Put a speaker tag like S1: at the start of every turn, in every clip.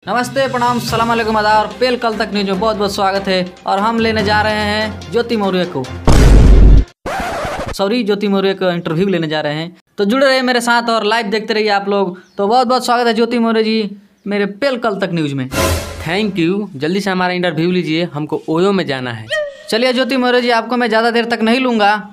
S1: नमस्ते, प्रणाम, सलाम अलैकुम, आदाब। पेल कल तक न्यूज में बहुत बहुत स्वागत है। और हम लेने जा रहे हैं ज्योति मौर्य को इंटरव्यू लेने जा रहे हैं। तो जुड़े रहिए मेरे साथ और लाइव देखते रहिए आप लोग। तो बहुत बहुत स्वागत है ज्योति मौर्य जी मेरे पेल कल तक न्यूज में।
S2: Thank you. जल्दी से हमारा इंटरव्यू लीजिए, हमको ओयो में जाना है।
S1: चलिए ज्योति मौर्य जी, आपको मैं ज़्यादा देर तक नहीं लूँगा।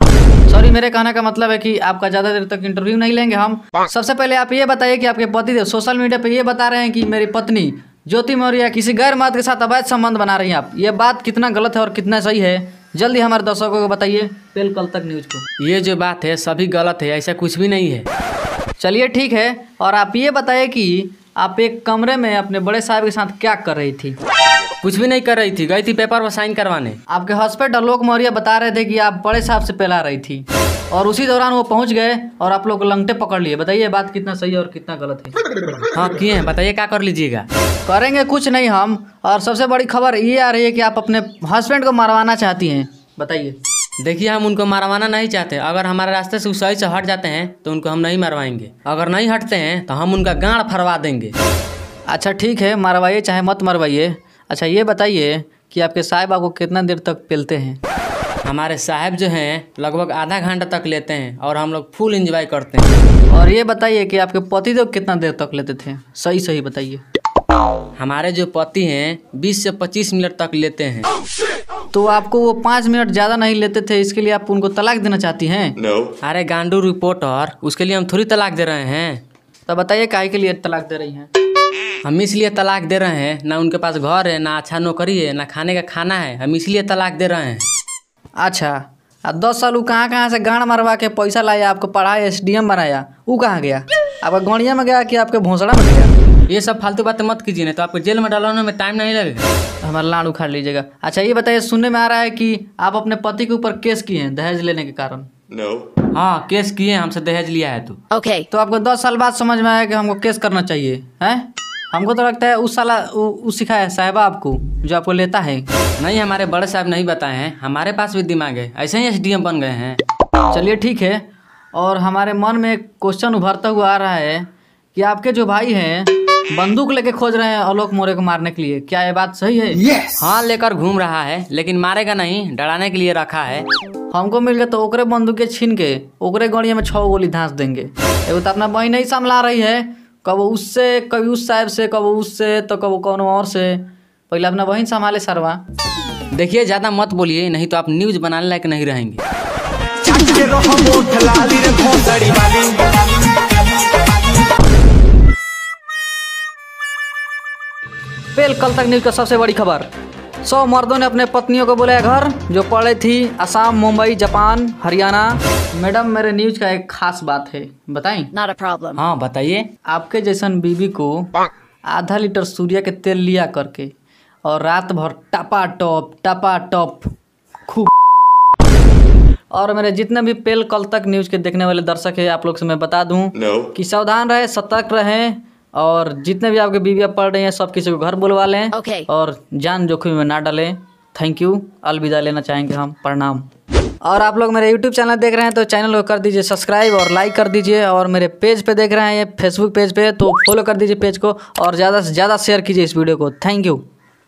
S1: सॉरी, मेरे कहने का मतलब है कि आपका ज़्यादा देर तक इंटरव्यू नहीं लेंगे हम। सबसे पहले आप ये बताइए कि आपके पति सोशल मीडिया पे ये बता रहे हैं कि मेरी पत्नी ज्योति मौर्य किसी गैर मर्द के साथ अवैध संबंध बना रही हैं आप। ये बात कितना गलत है और कितना सही है, जल्दी हमारे दर्शकों को बताइए पेल कल तक न्यूज़ को।
S2: ये जो बात है सभी गलत है, ऐसा कुछ भी नहीं है।
S1: चलिए ठीक है, और आप ये बताइए कि आप एक कमरे में अपने बड़े साहब के साथ क्या कर रही थी?
S2: कुछ भी नहीं कर रही थी, गई थी पेपर पर साइन करवाने।
S1: आपके हस्बैंड आलोक मौर्य बता रहे थे कि आप बड़े साहब से पिला रही थी और उसी दौरान वो पहुंच गए और आप लोग लंगटे पकड़ लिए। बताइए बात कितना सही है और कितना गलत है।
S2: हाँ किए हैं, बताइए क्या कर लीजिएगा।
S1: करेंगे कुछ नहीं हम। और सबसे बड़ी खबर ये आ रही है कि आप अपने हस्बैंड को मरवाना चाहती हैं। बताइए।
S2: देखिए, हम उनको मरवाना नहीं चाहते। अगर हमारे रास्ते से सही से हट जाते हैं तो उनको हम नहीं मरवाएंगे। अगर नहीं हटते हैं तो हम उनका गांड फरवा देंगे।
S1: अच्छा ठीक है, मरवाइए चाहे मत मरवाइए। अच्छा ये बताइए कि आपके साहब आपको कितना देर तक पेलते हैं?
S2: हमारे साहब जो हैं लगभग आधा घंटा तक लेते हैं और हम लोग फुल एंजॉय करते हैं।
S1: और ये बताइए कि आपके पति देव कितना देर तक लेते थे? सही सही बताइए।
S2: हमारे जो पति हैं 20 से 25 मिनट तक लेते हैं।
S1: तो आपको वो 5 मिनट ज़्यादा नहीं लेते थे, इसके लिए आप उनको तलाक देना चाहती हैं?
S2: अरे गांडू रिपोर्टर, उसके लिए हम थोड़ी तलाक दे रहे हैं।
S1: तो बताइए काहे के लिए तलाक दे रही हैं?
S2: हम इसलिए तलाक दे रहे हैं, ना उनके पास घर है, ना अच्छा नौकरी है, ना खाने का खाना है। हम इसलिए तलाक दे रहे हैं।
S1: अच्छा, 10 साल वो कहाँ से गांड मरवा के पैसा लाया, आपको पढ़ाया, SDM बनाया, वो कहाँ गया? आपका गौड़िया में गया कि आपके भोंसड़ा में गया?
S2: ये सब फालतू बातें मत कीजिए, नहीं तो आपको जेल में डालने में टाइम नहीं लगेगा।
S1: हमारा लाड़ उखाड़ लीजिएगा। अच्छा ये बताइए, सुनने में आ रहा है कि आप अपने पति के ऊपर केस किए हैं दहेज लेने के कारण।
S2: हाँ केस किए, हमसे दहेज लिया है।
S1: तो आपको 10 साल बाद समझ में आया कि हमको केस करना चाहिए है? हमको तो लगता है उस साला उस सिखाया साहिबा आपको, जो आपको लेता है।
S2: नहीं, हमारे बड़े साहब नहीं बताए हैं, हमारे पास भी दिमाग है, ऐसे ही SDM बन गए हैं।
S1: चलिए ठीक है, और हमारे मन में एक क्वेश्चन उभरता हुआ आ रहा है कि आपके जो भाई हैं बंदूक लेके खोज रहे हैं आलोक मौर्य को मारने के लिए, क्या ये बात सही है?
S2: हाँ लेकर घूम रहा है, लेकिन मारेगा नहीं, डराने के लिए रखा है।
S1: हमको मिल गया तो ओकरे बंदूक के छीन के ओकरे गड़िया में 6 गोली धांस देंगे। एगो तो अपना बहन नहीं संभला रही है, कबो उससे, कभी उस साहब से, कबो उससे, तो कबो कौन और से। पहले अपना बहन संभाले सरवा।
S2: देखिए ज़्यादा मत बोलिए, नहीं तो आप न्यूज़ बनाने लायक नहीं रहेंगे।
S1: पेल कल तक न्यूज़ का सबसे बड़ी खबर। 100 मर्दों ने अपने पत्नियों को बुलाया घर, जो पड़े थी असम, मुंबई, जापान, हरियाणा। मैडम, मेरे न्यूज का एक खास बात है, बताएं?
S3: Not a problem.
S2: हाँ बताइए।
S1: आपके जैसन बीबी को आधा लीटर सूर्य के तेल लिया करके और रात भर टपा टॉप खूब। और मेरे जितने भी पेल कल तक न्यूज के देखने वाले दर्शक है, आप लोग से मैं बता दूं कि सावधान रहे, सतर्क रहें, और जितने भी आपके बीवियाँ पढ़ रही हैं सब किसी को घर बुलवा लें।
S3: Okay.
S1: और जान जोखिम में ना डालें। थैंक यू, अलविदा लेना चाहेंगे हम, प्रणाम। और आप लोग मेरे YouTube चैनल देख रहे हैं तो चैनल को कर दीजिए सब्सक्राइब और लाइक कर दीजिए। और मेरे पेज पे देख रहे हैं, फेसबुक पेज पे, तो फॉलो कर दीजिए पेज को और ज़्यादा से ज़्यादा शेयर कीजिए इस वीडियो को। Thank you.